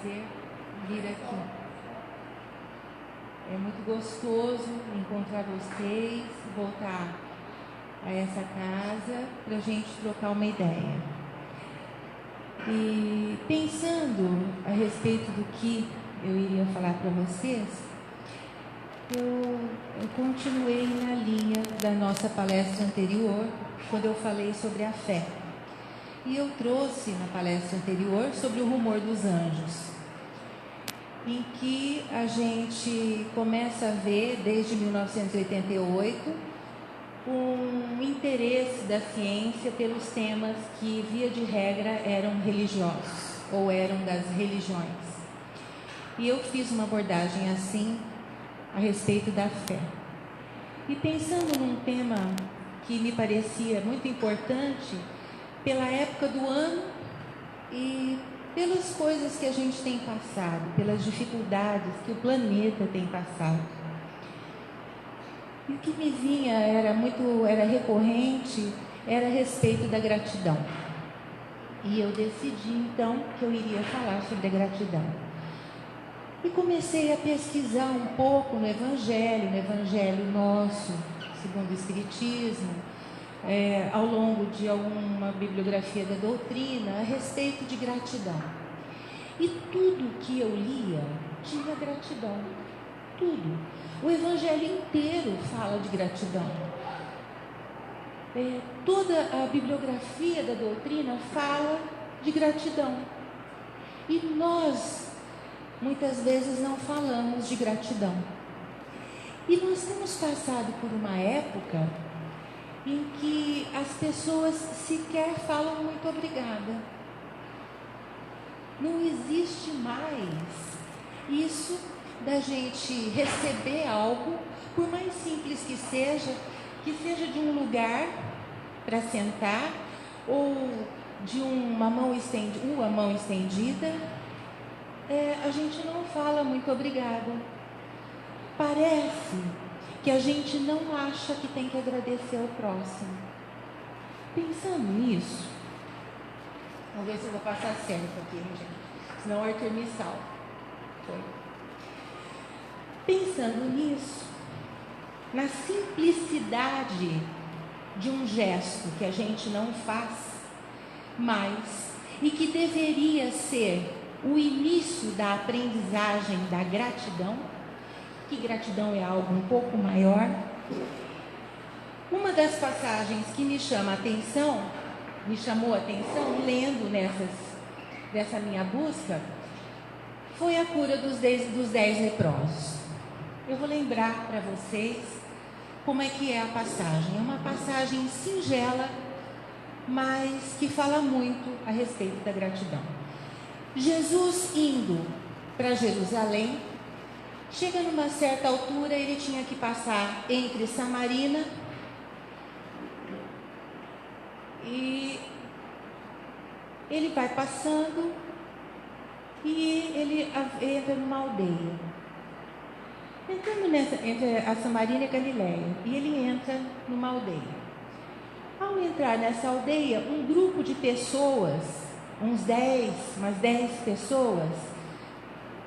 prazer vir aqui. É muito gostoso encontrar vocês, voltar a essa casa para a gente trocar uma ideia. E pensando a respeito do que eu iria falar para vocês, eu continuei na linha da nossa palestra anterior, quando eu falei sobre a fé. E eu trouxe na palestra anterior sobre o rumor dos anjos, em que a gente começa a ver, desde 1988, um interesse da ciência pelos temas que, via de regra, eram religiosos, ou eram das religiões. E eu fiz uma abordagem assim, a respeito da fé. E pensando num tema que me parecia muito importante, pela época do ano e pelas coisas que a gente tem passado, pelas dificuldades que o planeta tem passado. E o que me vinha era recorrente, era a respeito da gratidão. E eu decidi então que eu iria falar sobre a gratidão. E comecei a pesquisar um pouco no Evangelho nosso, segundo o Espiritismo, ao longo de alguma bibliografia da doutrina, a respeito de gratidão. E tudo que eu lia tinha gratidão. Tudo. O Evangelho inteiro fala de gratidão. Toda a bibliografia da doutrina fala de gratidão. E nós, muitas vezes, não falamos de gratidão. E nós temos passado por uma época em que as pessoas sequer falam muito obrigada. Não existe mais isso da gente receber algo, por mais simples que seja de um lugar para sentar, ou de uma mão estendida, a gente não fala muito obrigada. Parece que a gente não acha que tem que agradecer ao próximo. Pensando nisso, vamos ver se eu vou passar certo aqui, gente, senão o Arthur me salva. Foi. Pensando nisso, na simplicidade de um gesto que a gente não faz mais e que deveria ser o início da aprendizagem da gratidão, que gratidão é algo um pouco maior. Uma das passagens que me chamou a atenção, lendo dessa minha busca, foi a cura dos 10 leprosos. Eu vou lembrar para vocês como é que é a passagem. É uma passagem singela, mas que fala muito a respeito da gratidão. Jesus indo para Jerusalém, chega numa certa altura, ele tinha que passar entre Samarina e ele vai passando e ele entra numa aldeia. Entrando entre a Samarina e a Galileia, e ele entra numa aldeia. Ao entrar nessa aldeia, um grupo de pessoas, umas 10 pessoas,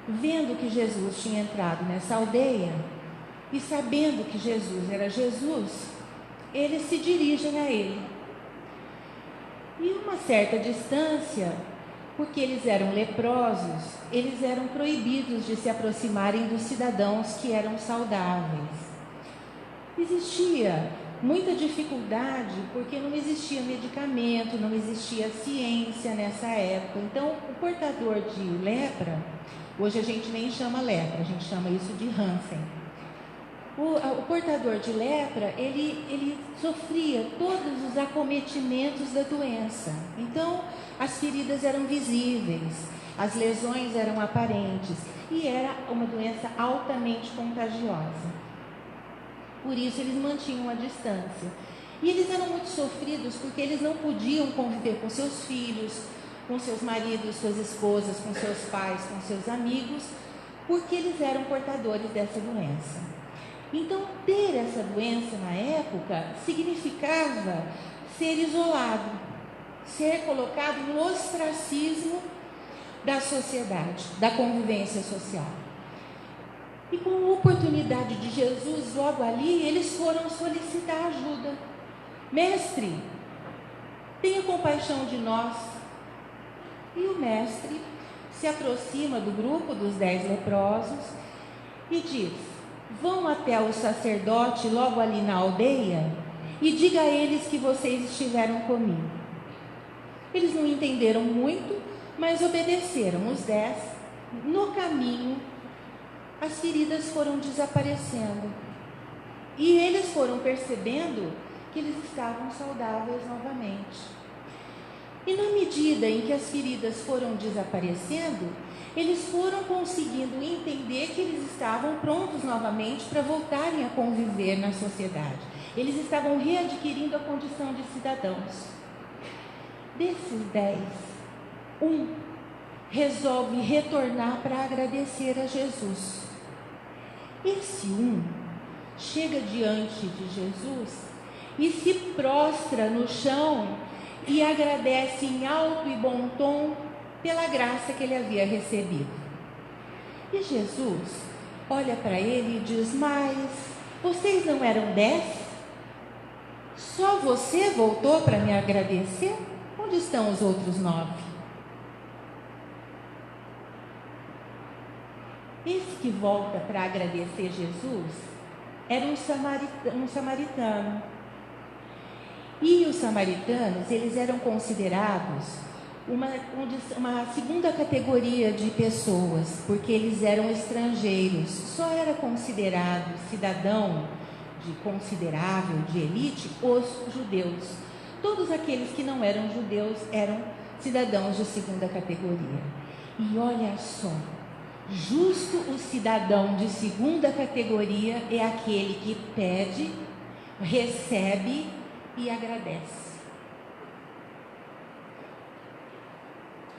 vendo que Jesus tinha entrado nessa aldeia e sabendo que Jesus era Jesus, eles se dirigem a ele. E uma certa distância, porque eles eram leprosos, eles eram proibidos de se aproximarem dos cidadãos que eram saudáveis. Existia muita dificuldade, porque não existia medicamento, não existia ciência nessa época. Então, o portador de lepra, hoje a gente nem chama lepra, a gente chama isso de Hansen. O portador de lepra, ele sofria todos os acometimentos da doença. Então, as feridas eram visíveis, as lesões eram aparentes e era uma doença altamente contagiosa. Por isso, eles mantinham a distância. E eles eram muito sofridos porque eles não podiam conviver com seus filhos, com seus maridos, suas esposas, com seus pais, com seus amigos, porque eles eram portadores dessa doença. Então, ter essa doença na época significava ser isolado, ser colocado no ostracismo da sociedade, da convivência social. E com a oportunidade de Jesus, logo ali, eles foram solicitar ajuda. Mestre, tenha compaixão de nós. E o mestre se aproxima do grupo dos 10 leprosos e diz: vão até o sacerdote logo ali na aldeia e diga a eles que vocês estiveram comigo. Eles não entenderam muito, mas obedeceram os 10. No caminho, as feridas foram desaparecendo e eles foram percebendo que eles estavam saudáveis novamente. E na medida em que as feridas foram desaparecendo, eles foram conseguindo entender que eles estavam prontos novamente para voltarem a conviver na sociedade. Eles estavam readquirindo a condição de cidadãos. Desses 10, um resolve retornar para agradecer a Jesus. Esse um chega diante de Jesus e se prostra no chão e agradece em alto e bom tom pela graça que ele havia recebido. E Jesus olha para ele e diz: mas vocês não eram 10? Só você voltou para me agradecer? Onde estão os outros 9? Esse que volta para agradecer Jesus era um samaritano. E os samaritanos, eles eram considerados uma segunda categoria de pessoas, porque eles eram estrangeiros. Só era considerado cidadão de considerável, de elite, os judeus. Todos aqueles que não eram judeus eram cidadãos de segunda categoria. E olha só, justo o cidadão de segunda categoria é aquele que pede, recebe e agradece.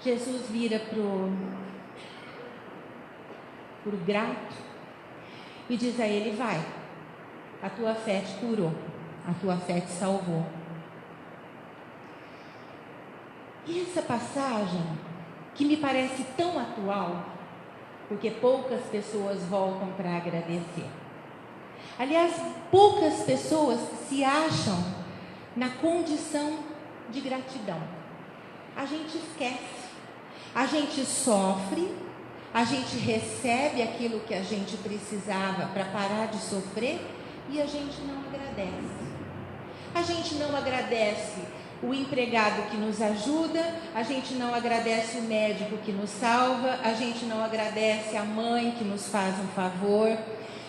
Jesus vira para o grato e diz a ele: vai, a tua fé te curou, a tua fé te salvou. E essa passagem, que me parece tão atual, porque poucas pessoas voltam para agradecer. Aliás, poucas pessoas se acham na condição de gratidão. A gente esquece, a gente sofre, a gente recebe aquilo que a gente precisava para parar de sofrer e a gente não agradece. A gente não agradece o empregado que nos ajuda, a gente não agradece o médico que nos salva, a gente não agradece a mãe que nos faz um favor,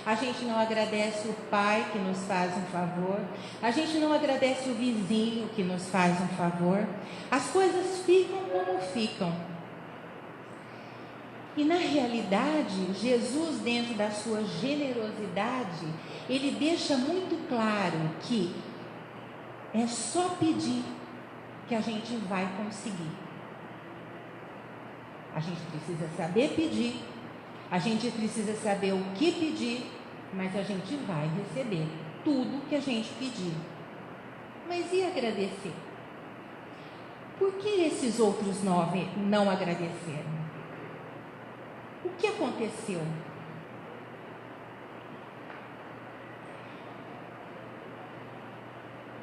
a gente não agradece o pai que nos faz um favor, a gente não agradece o vizinho que nos faz um favor. As coisas ficam como ficam. E na realidade, Jesus, dentro da sua generosidade, ele deixa muito claro que é só pedir que a gente vai conseguir. A gente precisa saber pedir, a gente precisa saber o que pedir, mas a gente vai receber tudo que a gente pedir. Mas e agradecer? Por que esses outros 9 não agradeceram? O que aconteceu?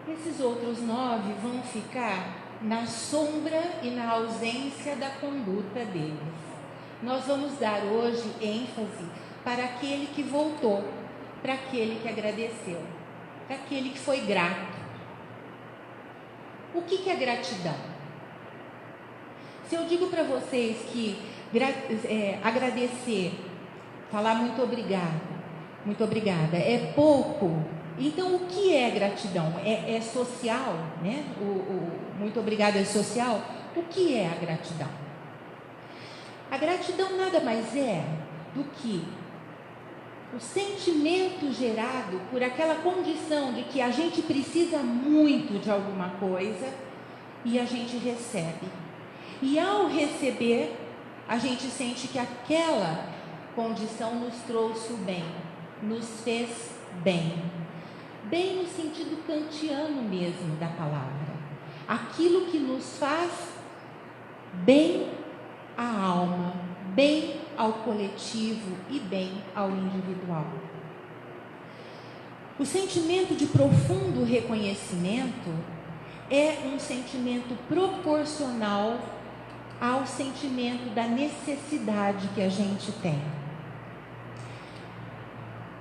Esses outros 9 vão ficar na sombra e na ausência da conduta deles. Nós vamos dar hoje ênfase para aquele que voltou, para aquele que agradeceu, para aquele que foi grato. O que é gratidão? Se eu digo para vocês que agradecer, falar muito obrigada, é pouco. Então, o que é gratidão? É social, né? O muito obrigado é social. O que é a gratidão? A gratidão nada mais é do que o sentimento gerado por aquela condição de que a gente precisa muito de alguma coisa e a gente recebe. E ao receber, a gente sente que aquela condição nos trouxe o bem, nos fez bem. Bem no sentido kantiano mesmo da palavra. Aquilo que nos faz bem à alma, bem ao coletivo e bem ao individual. O sentimento de profundo reconhecimento é um sentimento proporcional ao sentimento da necessidade que a gente tem.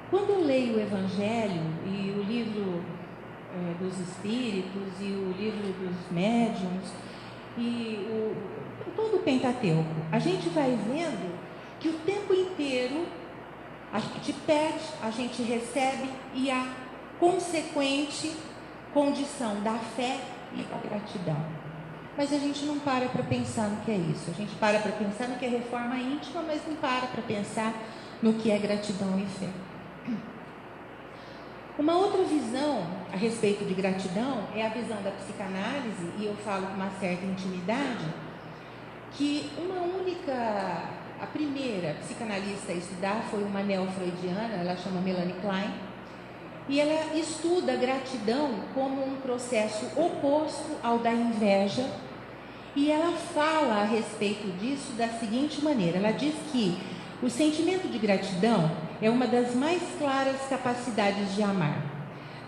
Quando eu leio o Evangelho e o livro dos Espíritos e o livro dos Médiuns e todo o Pentateuco, a gente vai vendo que o tempo inteiro a gente pede, a gente recebe e a consequente condição da fé e da gratidão. Mas a gente não para pensar no que é isso. A gente para pensar no que é reforma íntima, mas não para pensar no que é gratidão e fé. Uma outra visão a respeito de gratidão é a visão da psicanálise, e eu falo com uma certa intimidade, que a primeira psicanalista a estudar foi uma neo-freudiana, ela chama Melanie Klein, e ela estuda a gratidão como um processo oposto ao da inveja, e ela fala a respeito disso da seguinte maneira: ela diz que o sentimento de gratidão é uma das mais claras capacidades de amar.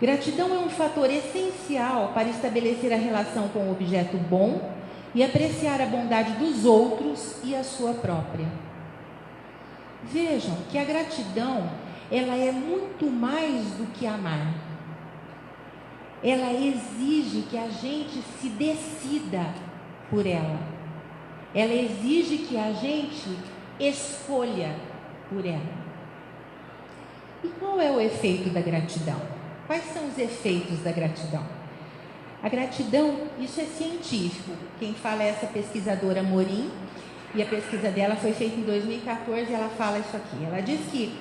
Gratidão é um fator essencial para estabelecer a relação com o objeto bom e apreciar a bondade dos outros e a sua própria. Vejam que a gratidão, ela é muito mais do que amar. Ela exige que a gente se decida por ela. Ela exige que a gente escolha por ela. E qual é o efeito da gratidão? Quais são os efeitos da gratidão? A gratidão, isso é científico. Quem fala é essa pesquisadora Morin, e a pesquisa dela foi feita em 2014, e ela fala isso aqui. Ela diz que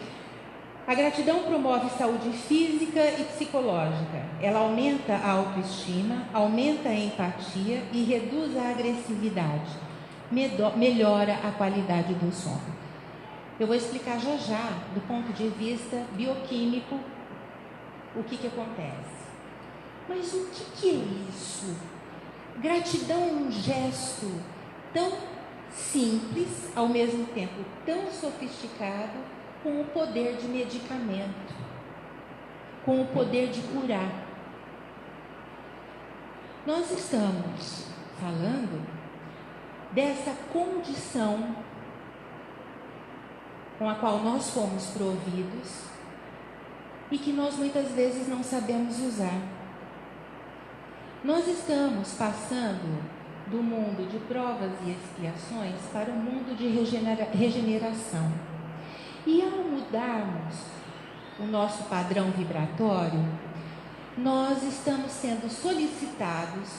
a gratidão promove saúde física e psicológica. Ela aumenta a autoestima, aumenta a empatia e reduz a agressividade. Melhora a qualidade do sono. Eu vou explicar já, do ponto de vista bioquímico, o que acontece. Mas o que é isso? Gratidão é um gesto tão simples, ao mesmo tempo tão sofisticado, com o poder de medicamento, com o poder de curar. Nós estamos falando dessa condição com a qual nós fomos providos e que nós muitas vezes não sabemos usar. Nós estamos passando do mundo de provas e expiações para o mundo de regeneração. E ao mudarmos o nosso padrão vibratório, nós estamos sendo solicitados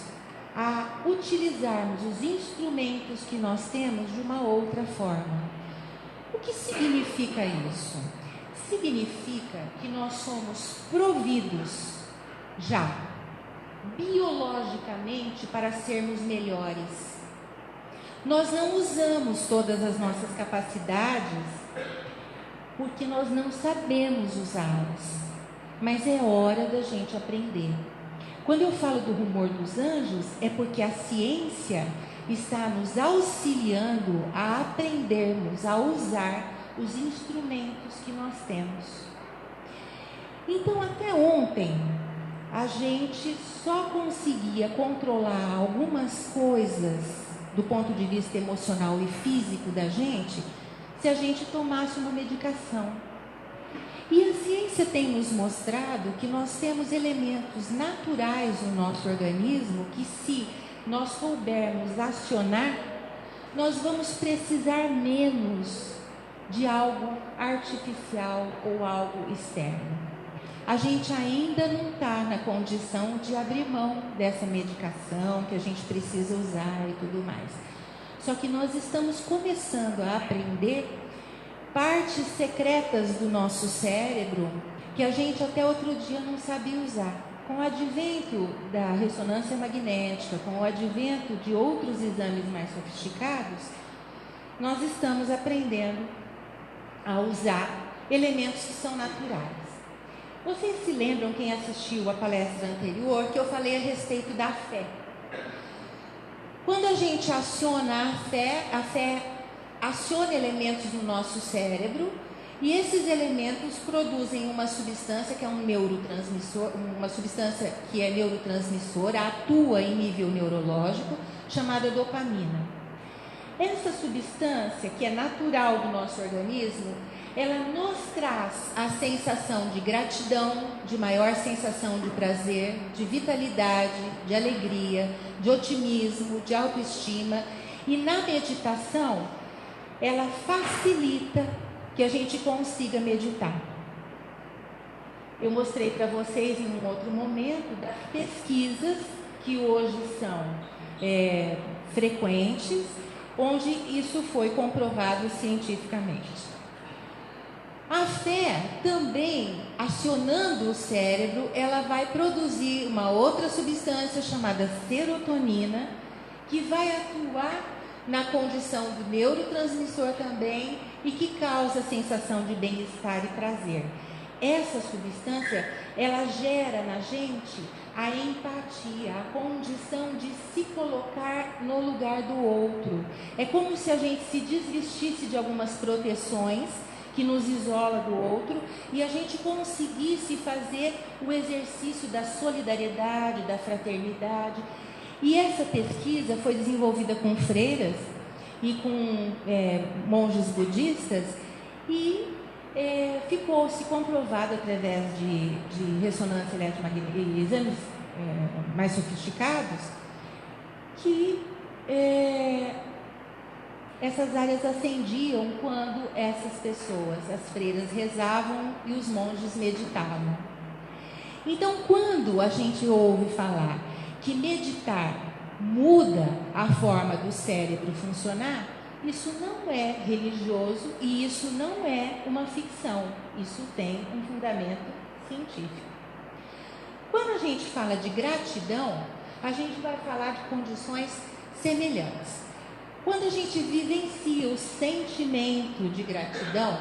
a utilizarmos os instrumentos que nós temos de uma outra forma. O que significa isso? Significa que nós somos providos já, biologicamente, para sermos melhores. Nós não usamos todas as nossas capacidades porque nós não sabemos usá-las, mas é hora da gente aprender. Quando eu falo do rumor dos anjos, é porque a ciência está nos auxiliando a aprendermos a usar os instrumentos que nós temos. Então, até ontem, a gente só conseguia controlar algumas coisas do ponto de vista emocional e físico da gente se a gente tomasse uma medicação. E a ciência tem nos mostrado que nós temos elementos naturais no nosso organismo que, se nós soubermos acionar, nós vamos precisar menos de algo artificial ou algo externo. A gente ainda não está na condição de abrir mão dessa medicação que a gente precisa usar e tudo mais. Só que nós estamos começando a aprender partes secretas do nosso cérebro que a gente até outro dia não sabia usar. Com o advento da ressonância magnética, com o advento de outros exames mais sofisticados, nós estamos aprendendo a usar elementos que são naturais. Vocês se lembram, quem assistiu a palestra anterior, que eu falei a respeito da fé? Quando a gente aciona a fé aciona elementos no nosso cérebro e esses elementos produzem uma substância que é um neurotransmissor, uma substância que é neurotransmissora, atua em nível neurológico, chamada dopamina. Essa substância, que é natural do nosso organismo, ela nos traz a sensação de gratidão, de maior sensação de prazer, de vitalidade, de alegria, de otimismo, de autoestima. E na meditação, ela facilita que a gente consiga meditar. Eu mostrei para vocês em um outro momento das pesquisas que hoje são frequentes, onde isso foi comprovado cientificamente. A fé também, acionando o cérebro, ela vai produzir uma outra substância chamada serotonina, que vai atuar na condição do neurotransmissor também e que causa a sensação de bem-estar e prazer. Essa substância, ela gera na gente a empatia, a condição de se colocar no lugar do outro. É como se a gente se desvestisse de algumas proteções que nos isola do outro e a gente conseguisse fazer o exercício da solidariedade, da fraternidade. E essa pesquisa foi desenvolvida com freiras e com monges budistas e ficou-se comprovado através de ressonância eletromagnética e exames mais sofisticados que essas áreas ascendiam quando essas pessoas, as freiras, rezavam e os monges meditavam. Então, quando a gente ouve falar que meditar muda a forma do cérebro funcionar, isso não é religioso e isso não é uma ficção, isso tem um fundamento científico. Quando a gente fala de gratidão, a gente vai falar de condições semelhantes. Quando a gente vivencia o sentimento de gratidão,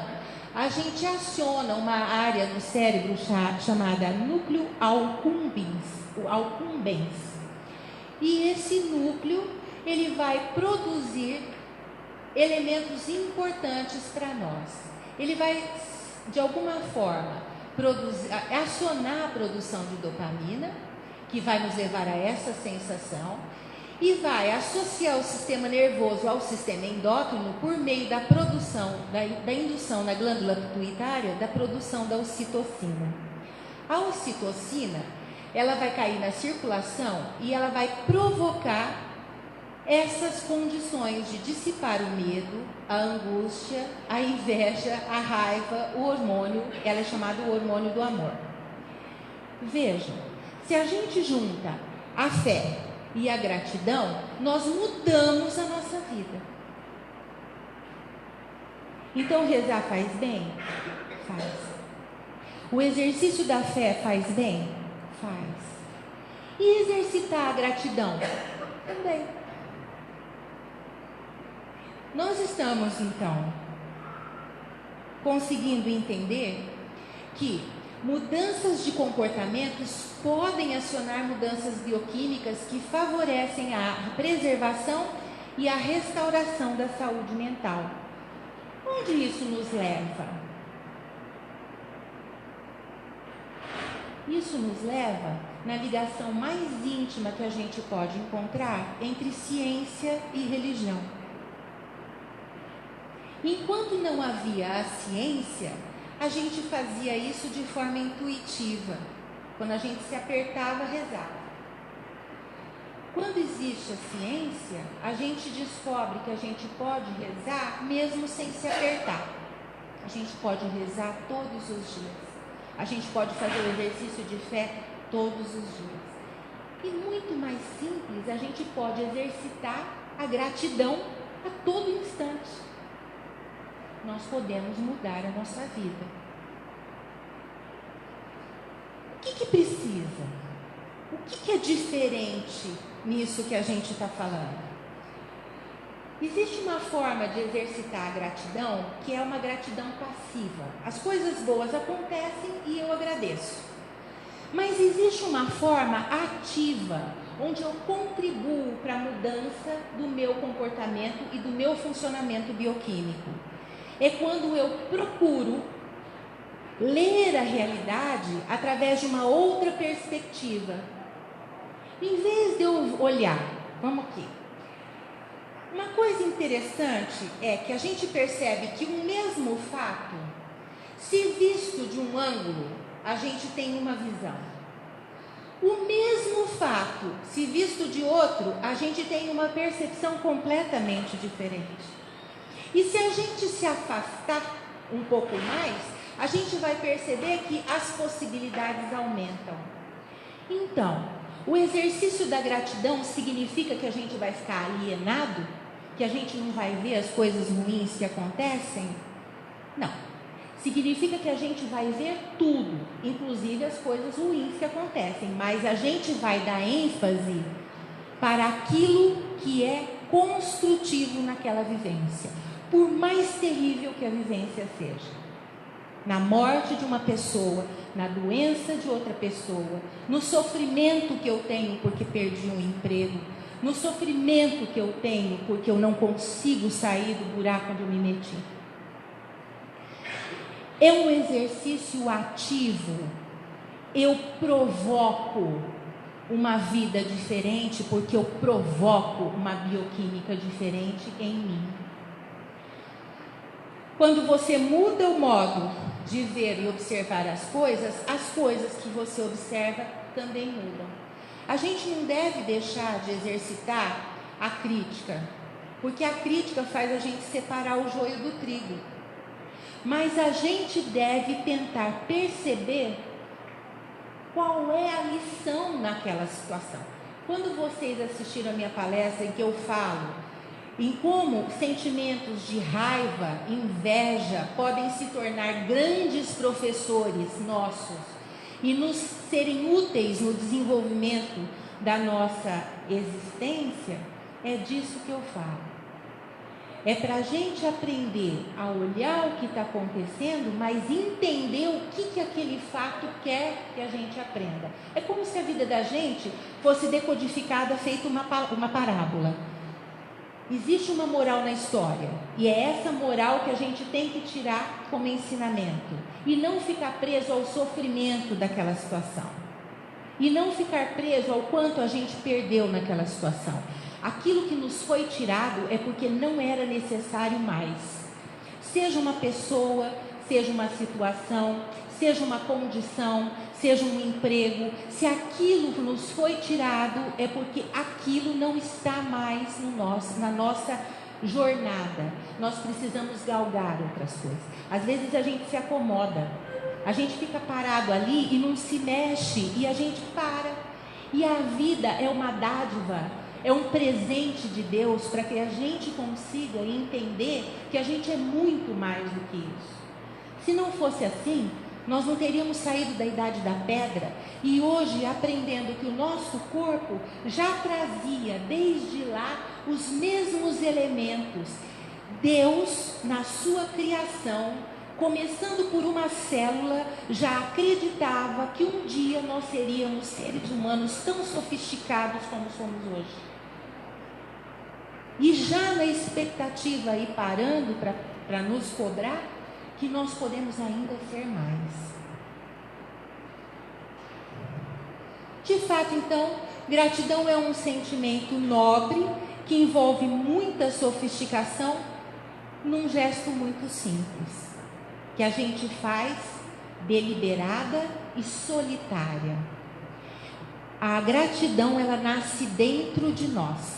a gente aciona uma área no cérebro chamada núcleo accumbens. E esse núcleo, ele vai produzir elementos importantes para nós. Ele vai, de alguma forma, acionar a produção de dopamina, que vai nos levar a essa sensação, e vai associar o sistema nervoso ao sistema endócrino por meio da produção, da indução na glândula pituitária, da produção da ocitocina. A ocitocina, ela vai cair na circulação e ela vai provocar essas condições de dissipar o medo, a angústia, a inveja, a raiva, o hormônio, ela é chamada o hormônio do amor. Vejam, se a gente junta a fé e a gratidão, nós mudamos a nossa vida. Então, rezar faz bem? Faz. O exercício da fé faz bem? Faz. E exercitar a gratidão? Também. Nós estamos, então, conseguindo entender que mudanças de comportamentos podem acionar mudanças bioquímicas que favorecem a preservação e a restauração da saúde mental. Onde isso nos leva? Isso nos leva na ligação mais íntima que a gente pode encontrar entre ciência e religião. Enquanto não havia a ciência, a gente fazia isso de forma intuitiva. Quando a gente se apertava, rezava. Quando existe a ciência, a gente descobre que a gente pode rezar mesmo sem se apertar. A gente pode rezar todos os dias. A gente pode fazer o exercício de fé todos os dias. E muito mais simples, a gente pode exercitar a gratidão a todo instante. Nós podemos mudar a nossa vida. O que precisa? O que é diferente nisso que a gente está falando? Existe uma forma de exercitar a gratidão que é uma gratidão passiva. As coisas boas acontecem e eu agradeço. Mas existe uma forma ativa, onde eu contribuo para a mudança do meu comportamento e do meu funcionamento bioquímico. É quando eu procuro ler a realidade através de uma outra perspectiva. Em vez de eu olhar, vamos aqui. Uma coisa interessante é que a gente percebe que o mesmo fato, se visto de um ângulo, a gente tem uma visão. O mesmo fato, se visto de outro, a gente tem uma percepção completamente diferente. E se a gente se afastar um pouco mais, a gente vai perceber que as possibilidades aumentam. Então, o exercício da gratidão significa que a gente vai ficar alienado? Que a gente não vai ver as coisas ruins que acontecem? Não. Significa que a gente vai ver tudo, inclusive as coisas ruins que acontecem, mas a gente vai dar ênfase para aquilo que é construtivo naquela vivência, por mais terrível que a vivência seja. Na morte de uma pessoa, na doença de outra pessoa, no sofrimento que eu tenho porque perdi um emprego, no sofrimento que eu tenho porque eu não consigo sair do buraco onde eu me meti. É um exercício ativo. Eu provoco uma vida diferente porque eu provoco uma bioquímica diferente em mim. Quando você muda o modo de ver e observar as coisas que você observa também mudam. A gente não deve deixar de exercitar a crítica, porque a crítica faz a gente separar o joio do trigo. Mas a gente deve tentar perceber qual é a lição naquela situação. Quando vocês assistiram a minha palestra em que eu falo em como sentimentos de raiva, inveja podem se tornar grandes professores nossos e nos serem úteis no desenvolvimento da nossa existência, é disso que eu falo. É para a gente aprender a olhar o que está acontecendo, mas entender o que aquele fato quer que a gente aprenda. É como se a vida da gente fosse decodificada, feita uma parábola. Existe uma moral na história, e é essa moral que a gente tem que tirar como ensinamento, e não ficar preso ao sofrimento daquela situação, e não ficar preso ao quanto a gente perdeu naquela situação. Aquilo que nos foi tirado é porque não era necessário mais. Seja uma pessoa, seja uma situação, seja uma condição, seja um emprego, se aquilo nos foi tirado é porque aquilo não está mais na nossa jornada. Nós precisamos galgar outras coisas. Às vezes a gente se acomoda, a gente fica parado ali e não se mexe, e a gente para. E a vida é uma dádiva, é um presente de Deus para que a gente consiga entender que a gente é muito mais do que isso. Se não fosse assim, nós não teríamos saído da idade da pedra e hoje aprendendo que o nosso corpo já trazia desde lá os mesmos elementos. Deus, na sua criação, começando por uma célula, já acreditava que um dia nós seríamos seres humanos tão sofisticados como somos hoje. E já na expectativa aí parando para nos cobrar, que nós podemos ainda ser mais. De fato, então, gratidão é um sentimento nobre que envolve muita sofisticação num gesto muito simples, que a gente faz deliberada e solitária. A gratidão, ela nasce dentro de nós.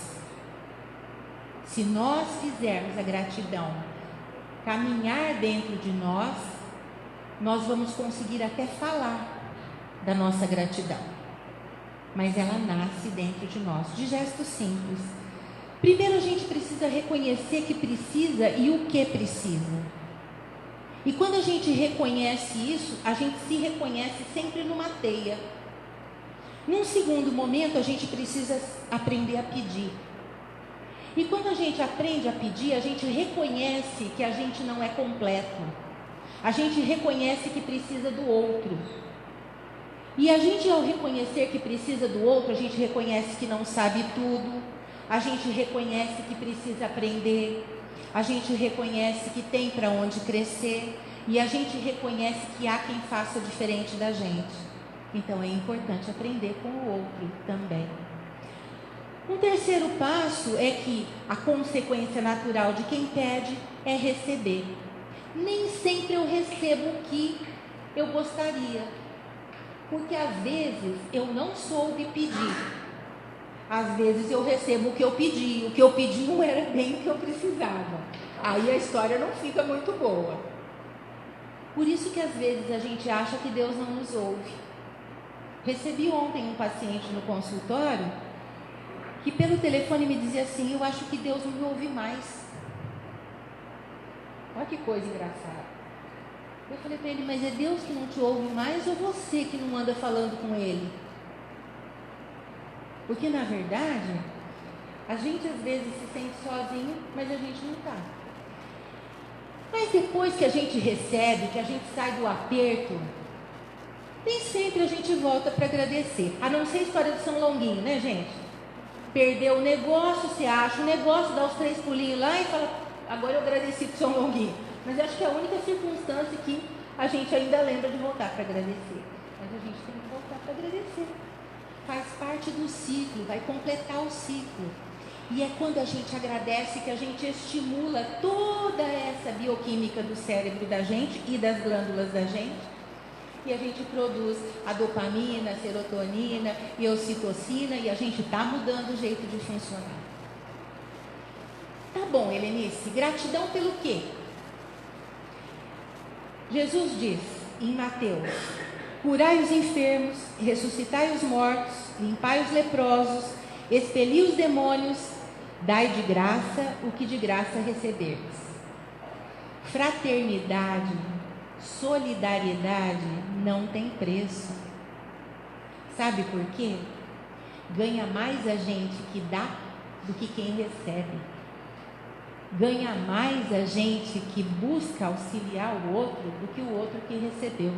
Se nós fizermos a gratidão caminhar dentro de nós, nós vamos conseguir até falar da nossa gratidão. Mas ela nasce dentro de nós, de gestos simples. Primeiro a gente precisa reconhecer que precisa e o que precisa. E quando a gente reconhece isso, a gente se reconhece sempre numa teia. Num segundo momento, a gente precisa aprender a pedir. E quando a gente aprende a pedir, a gente reconhece que a gente não é completo. A gente reconhece que precisa do outro. E a gente, ao reconhecer que precisa do outro, a gente reconhece que não sabe tudo, a gente reconhece que precisa aprender, a gente reconhece que tem para onde crescer, e a gente reconhece que há quem faça diferente da gente. Então é importante aprender com o outro também. Um terceiro passo é que a consequência natural de quem pede é receber. Nem sempre eu recebo o que eu gostaria, porque às vezes eu não soube pedir. Às vezes eu recebo o que eu pedi não era bem o que eu precisava. Aí a história não fica muito boa. Por isso que às vezes a gente acha que Deus não nos ouve. Recebi ontem um paciente no consultório que pelo telefone me dizia assim: eu acho que Deus não me ouve mais. Olha que coisa engraçada. Eu falei para ele: mas é Deus que não te ouve mais ou você que não anda falando com Ele? Porque na verdade, a gente às vezes se sente sozinho, mas a gente não está. Mas depois que a gente recebe, que a gente sai do aperto, nem sempre a gente volta para agradecer. A não ser a história de São Longuinho, né, gente? Perdeu o negócio, você acha o negócio, dá os 3 pulinhos lá e fala: agora eu agradeci para São Longuinho. Mas acho que é a única circunstância que a gente ainda lembra de voltar para agradecer. Mas a gente tem que voltar para agradecer. Faz parte do ciclo, vai completar o ciclo. E é quando a gente agradece que a gente estimula toda essa bioquímica do cérebro da gente e das glândulas da gente. E a gente produz a dopamina, a serotonina e a ocitocina, e a gente está mudando o jeito de funcionar. Tá bom, Helenice, gratidão pelo quê? Jesus diz em Mateus: curai os enfermos, ressuscitai os mortos, limpai os leprosos, expeli os demônios, dai de graça o que de graça receberdes. Fraternidade, solidariedade não tem preço. Sabe por quê? Ganha mais a gente que dá do que quem recebe. Ganha mais a gente que busca auxiliar o outro do que o outro que recebeu.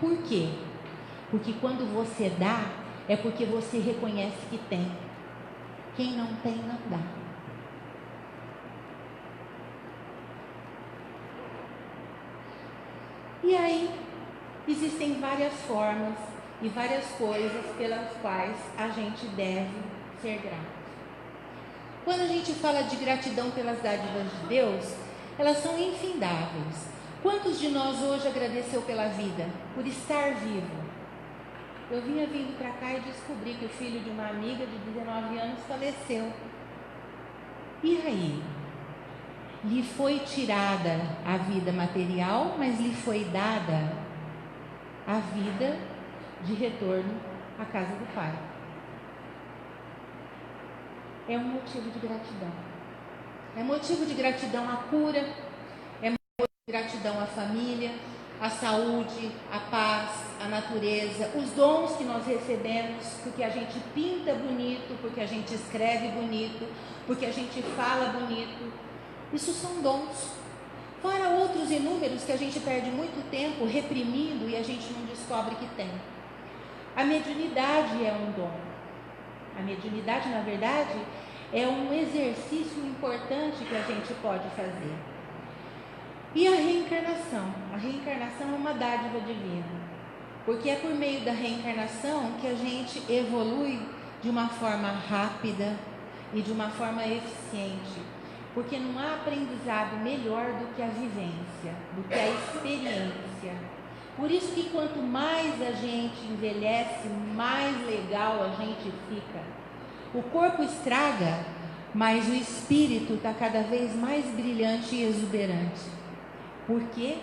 Por quê? Porque quando você dá, é porque você reconhece que tem. Quem não tem, não dá. E aí, existem várias formas e várias coisas pelas quais a gente deve ser grato. Quando a gente fala de gratidão pelas dádivas de Deus, elas são infindáveis. Quantos de nós hoje agradeceu pela vida, por estar vivo? Eu vinha vindo para cá e descobri que o filho de uma amiga de 19 anos faleceu. E aí? Lhe foi tirada a vida material, mas lhe foi dada a vida de retorno à casa do Pai. É um motivo de gratidão. É motivo de gratidão a cura, é motivo de gratidão à família, à saúde, à paz, à natureza, os dons que nós recebemos, porque a gente pinta bonito, porque a gente escreve bonito, porque a gente fala bonito. Isso são dons. Fora outros inúmeros que a gente perde muito tempo reprimindo e a gente não descobre que tem. A mediunidade é um dom. A mediunidade, na verdade, é um exercício importante que a gente pode fazer. E a reencarnação? A reencarnação é uma dádiva divina, porque é por meio da reencarnação que a gente evolui de uma forma rápida e de uma forma eficiente, porque não há aprendizado melhor do que a vivência, do que a experiência. Por isso que quanto mais a gente envelhece, mais legal a gente fica. O corpo estraga, mas o espírito está cada vez mais brilhante e exuberante. Por quê?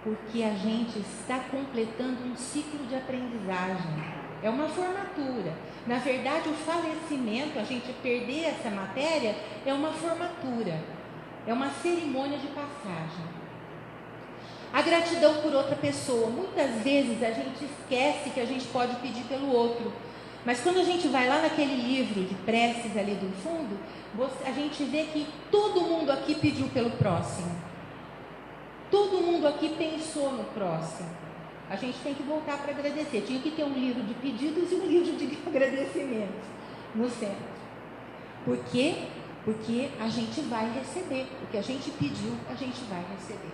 Porque a gente está completando um ciclo de aprendizagem. É uma formatura. Na verdade, o falecimento, a gente perder essa matéria, é uma formatura. É uma cerimônia de passagem. A gratidão por outra pessoa. Muitas vezes a gente esquece que a gente pode pedir pelo outro. Mas quando a gente vai lá naquele livro de preces ali do fundo, a gente vê que todo mundo aqui pediu pelo próximo. Todo mundo aqui pensou no próximo. A gente tem que voltar para agradecer. Tinha que ter um livro de pedidos e um livro de agradecimentos no centro. Por quê? Porque a gente vai receber. O que a gente pediu, a gente vai receber.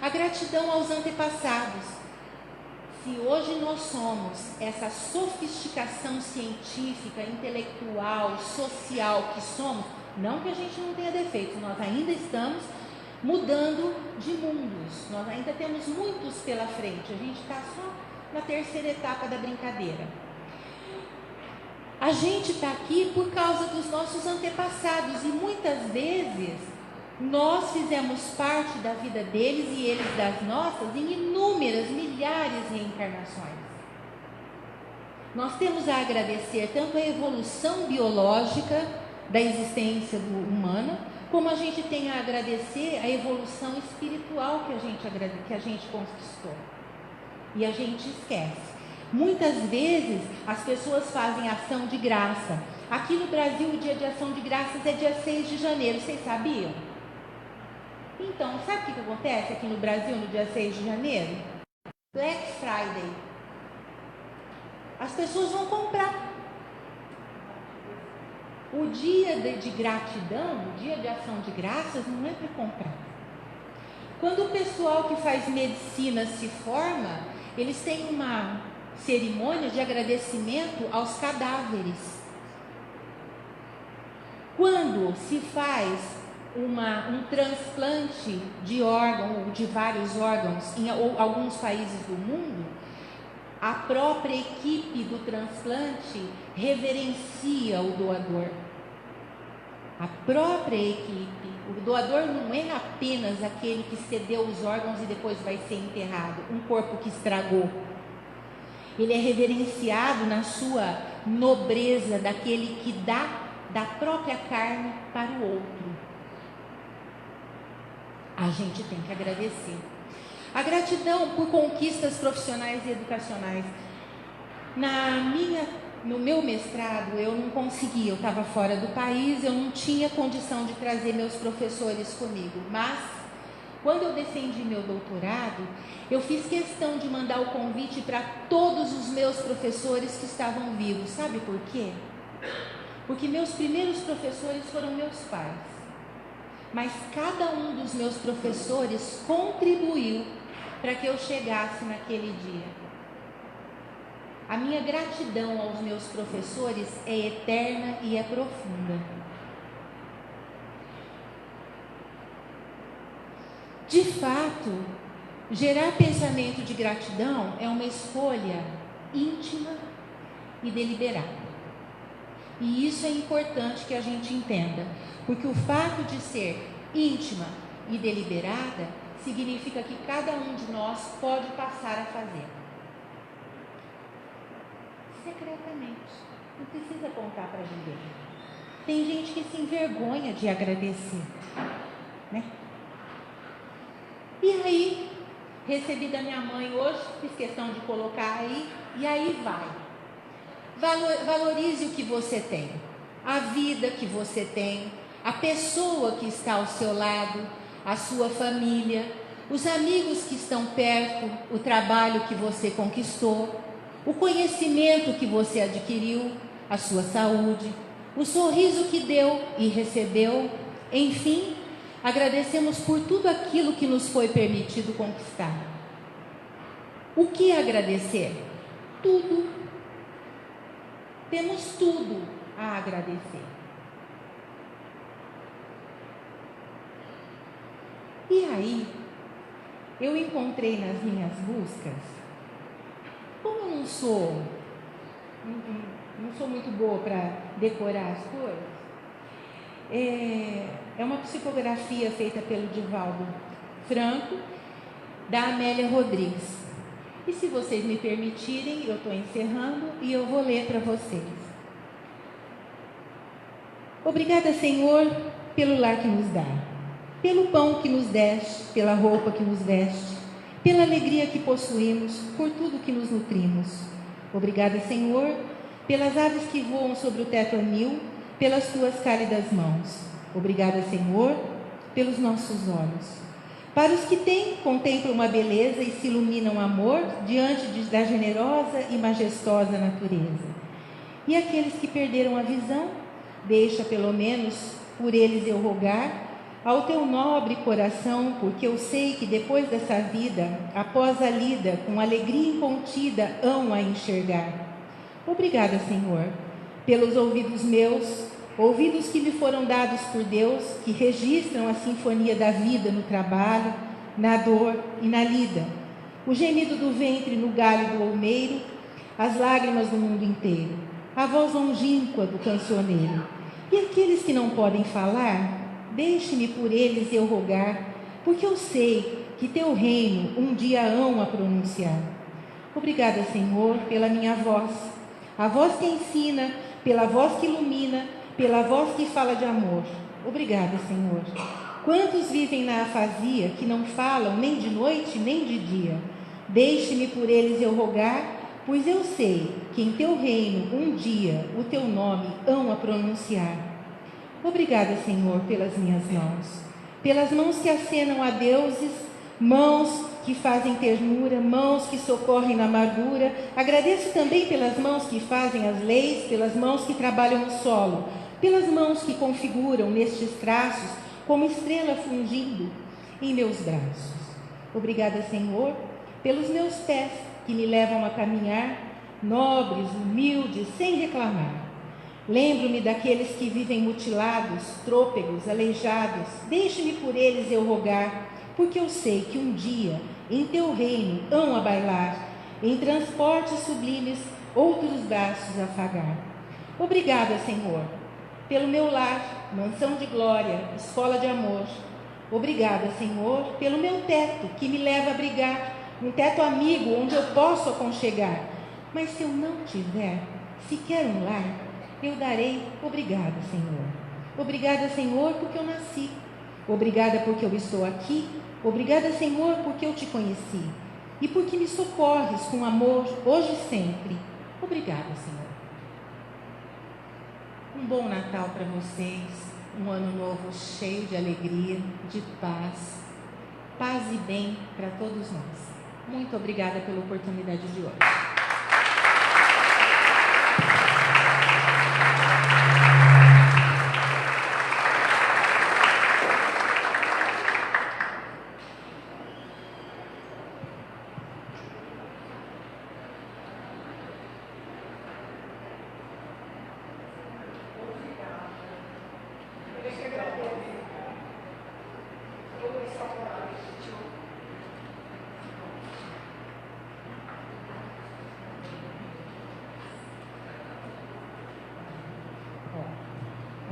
A gratidão aos antepassados. Se hoje nós somos essa sofisticação científica, intelectual, social que somos, não que a gente não tenha defeitos, nós ainda estamos mudando de mundos, nós ainda temos muitos pela frente, a gente está só na terceira etapa da brincadeira. A gente está aqui por causa dos nossos antepassados e muitas vezes nós fizemos parte da vida deles e eles das nossas em inúmeras, milhares de reencarnações. Nós temos a agradecer tanto a evolução biológica da existência humana, como a gente tem a agradecer a evolução espiritual que a gente conquistou. E a gente esquece. Muitas vezes as pessoas fazem ação de graça. Aqui no Brasil o dia de ação de graças é dia 6 de janeiro, vocês sabiam? Então, sabe o que acontece aqui no Brasil no dia 6 de janeiro? Black Friday. As pessoas vão comprar. O dia de gratidão, o dia de ação de graças, não é para comprar. Quando o pessoal que faz medicina se forma, eles têm uma cerimônia de agradecimento aos cadáveres. Quando se faz um transplante de órgão ou de vários órgãos em alguns países do mundo, a própria equipe do transplante reverencia o doador. A própria equipe. O doador não é apenas aquele que cedeu os órgãos e depois vai ser enterrado, um corpo que estragou. Ele é reverenciado na sua nobreza daquele que dá da própria carne para o outro. A gente tem que agradecer. A gratidão por conquistas profissionais e educacionais. No meu mestrado eu não conseguia, eu estava fora do país, eu não tinha condição de trazer meus professores comigo, mas quando eu defendi meu doutorado, eu fiz questão de mandar o convite para todos os meus professores que estavam vivos. Sabe por quê? Porque meus primeiros professores foram meus pais, mas cada um dos meus professores contribuiu para que eu chegasse naquele dia. A minha gratidão aos meus professores é eterna e é profunda. De fato, gerar pensamento de gratidão é uma escolha íntima e deliberada. E isso é importante que a gente entenda, porque o fato de ser íntima e deliberada significa que cada um de nós pode passar a fazer. Secretamente, não precisa contar para ninguém. Tem gente que se envergonha de agradecer, né? E aí, recebi da minha mãe hoje, fiz questão de colocar aí, e aí vai. Valorize o que você tem, a vida que você tem, a pessoa que está ao seu lado, a sua família, os amigos que estão perto, o trabalho que você conquistou, o conhecimento que você adquiriu, a sua saúde, o sorriso que deu e recebeu, enfim, agradecemos por tudo aquilo que nos foi permitido conquistar. O que agradecer? Tudo. Temos tudo a agradecer. E aí, eu encontrei nas minhas buscas, como eu não sou muito boa para decorar as coisas, é uma psicografia feita pelo Divaldo Franco, da Amélia Rodrigues. E se vocês me permitirem, eu estou encerrando e eu vou ler para vocês. Obrigada, Senhor, pelo lar que nos dá, pelo pão que nos deste, pela roupa que nos veste, pela alegria que possuímos, por tudo que nos nutrimos. Obrigada, Senhor, pelas aves que voam sobre o teto anil, pelas tuas cálidas mãos. Obrigada, Senhor, pelos nossos olhos, Para os que têm, contemplam uma beleza e se iluminam amor diante da generosa e majestosa natureza. E aqueles que perderam a visão, deixa pelo menos por eles eu rogar ao teu nobre coração, porque eu sei que depois dessa vida, após a lida, com alegria incontida, hão a enxergar. Obrigada, Senhor, pelos ouvidos meus, ouvidos que me foram dados por Deus, que registram a sinfonia da vida no trabalho, na dor e na lida, o gemido do ventre no galho do olmeiro, as lágrimas do mundo inteiro, a voz longínqua do cancioneiro. E aqueles que não podem falar, deixe-me por eles eu rogar, porque eu sei que teu reino um dia hão a pronunciar. Obrigada, Senhor, pela minha voz, a voz que ensina, pela voz que ilumina, pela voz que fala de amor. Obrigada, Senhor. Quantos vivem na afasia, que não falam nem de noite nem de dia? Deixe-me por eles eu rogar, pois eu sei que em teu reino um dia o teu nome hão a pronunciar. Obrigada, Senhor, pelas minhas mãos, pelas mãos que acenam a deuses, mãos que fazem ternura, mãos que socorrem na amargura. Agradeço também pelas mãos que fazem as leis, pelas mãos que trabalham o solo, pelas mãos que configuram nestes traços como estrela fungindo em meus braços. Obrigada, Senhor, pelos meus pés que me levam a caminhar, nobres, humildes, sem reclamar. Lembro-me daqueles que vivem mutilados, trôpegos, aleijados. Deixe-me por eles eu rogar, porque eu sei que um dia em teu reino hão a bailar, em transportes sublimes outros braços afagar. Obrigada, Senhor, pelo meu lar, mansão de glória, escola de amor. Obrigada, Senhor, pelo meu teto que me leva a abrigar, um teto amigo onde eu posso aconchegar. Mas se eu não tiver sequer um lar, eu darei obrigada, Senhor. Obrigada, Senhor, porque eu nasci. Obrigada porque eu estou aqui. Obrigada, Senhor, porque eu te conheci. E porque me socorres com amor, hoje e sempre. Obrigada, Senhor. Um bom Natal para vocês. Um ano novo cheio de alegria, de paz. Paz e bem para todos nós. Muito obrigada pela oportunidade de hoje.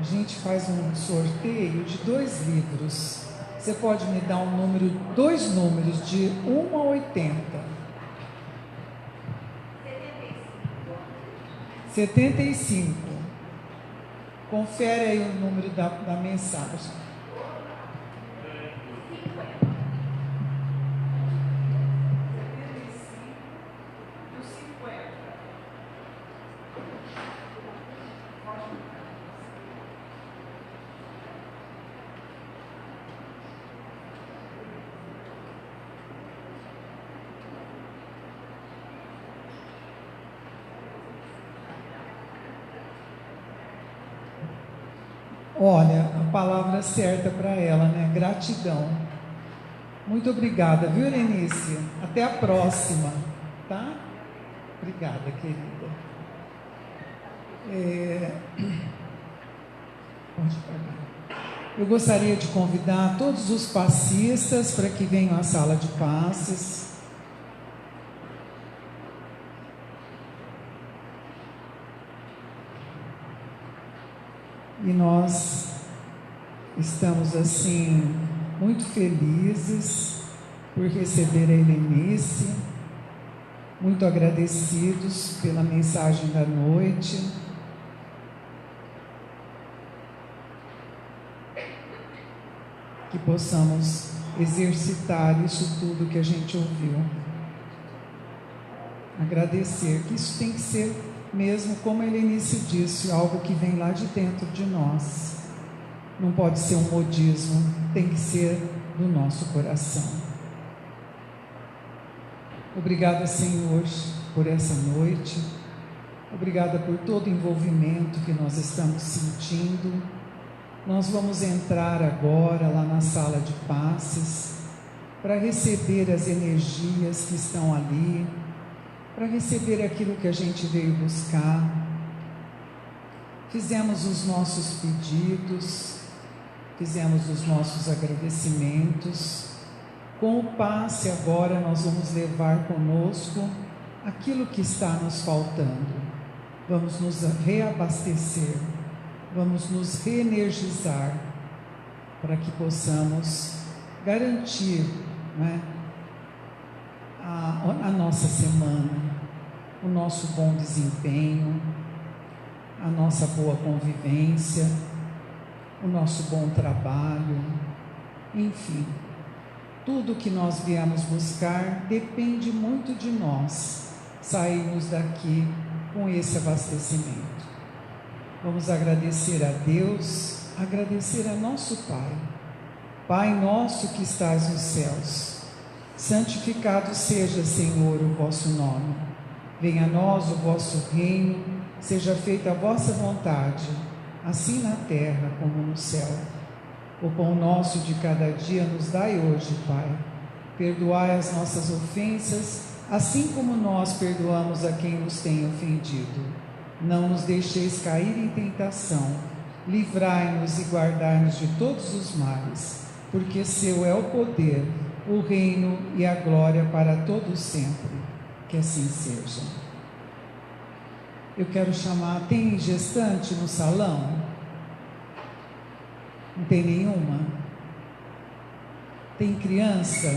A gente faz um sorteio de 2 livros. Você pode me dar um número, 2 números, de 1 a 80. 75. Confere aí o número da mensagem. Olha, a palavra certa para ela, né? Gratidão. Muito obrigada, viu, Helenice? Até a próxima, tá? Obrigada, querida. Pode pagar. Eu gostaria de convidar todos os passistas para que venham à sala de passes. E nós estamos assim muito felizes por receber a Helenice, muito agradecidos pela mensagem da noite. Que possamos exercitar isso tudo que a gente ouviu. Agradecer, que isso tem que ser mesmo, como a Helenice disse, algo que vem lá de dentro de nós. Não pode ser um modismo, tem que ser do nosso coração. Obrigada, Senhor, por essa noite. Obrigada por todo o envolvimento que nós estamos sentindo. Nós vamos entrar agora lá na sala de passes para receber as energias que estão ali, para receber aquilo que a gente veio buscar. Fizemos os nossos pedidos, fizemos os nossos agradecimentos. Com o passe agora nós vamos levar conosco aquilo que está nos faltando. Vamos nos reabastecer, vamos nos reenergizar para que possamos garantir, né, a nossa semana, o nosso bom desempenho, a nossa boa convivência, o nosso bom trabalho, enfim. Tudo que nós viemos buscar depende muito de nós sairmos daqui com esse abastecimento. Vamos agradecer a Deus, agradecer a nosso Pai. Pai nosso que estás nos céus, santificado seja, Senhor, o vosso nome. Venha a nós o vosso reino, seja feita a vossa vontade, assim na terra como no céu. O pão nosso de cada dia nos dai hoje, Pai. Perdoai as nossas ofensas, assim como nós perdoamos a quem nos tem ofendido. Não nos deixeis cair em tentação, livrai-nos e guardai-nos de todos os males, porque seu é o poder, o reino e a glória para todos sempre. Que assim seja. Eu quero chamar, tem gestante no salão? Não tem nenhuma? Tem criança?